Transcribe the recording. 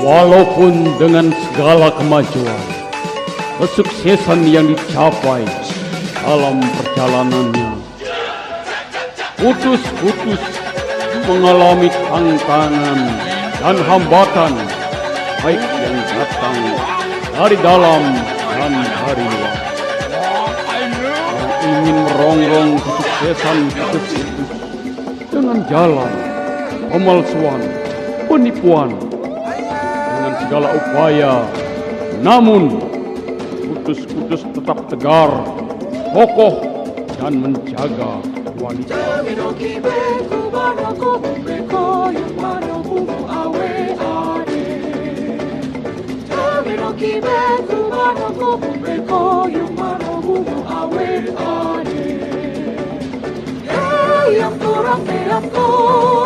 Walaupun dengan segala kemajuan, kesuksesan yang dicapai dalam perjalanannya, Kutus mengalami tantangan dan hambatan, baik yang datang dari dalam dan dari luar. Yang ingin merongrong kesuksesan Kutus dengan jalan pemalsuan, penipuan, dengan segala upaya, namun Kutus tetap tegar, kokoh, dan menjaga wanita. Yang kurang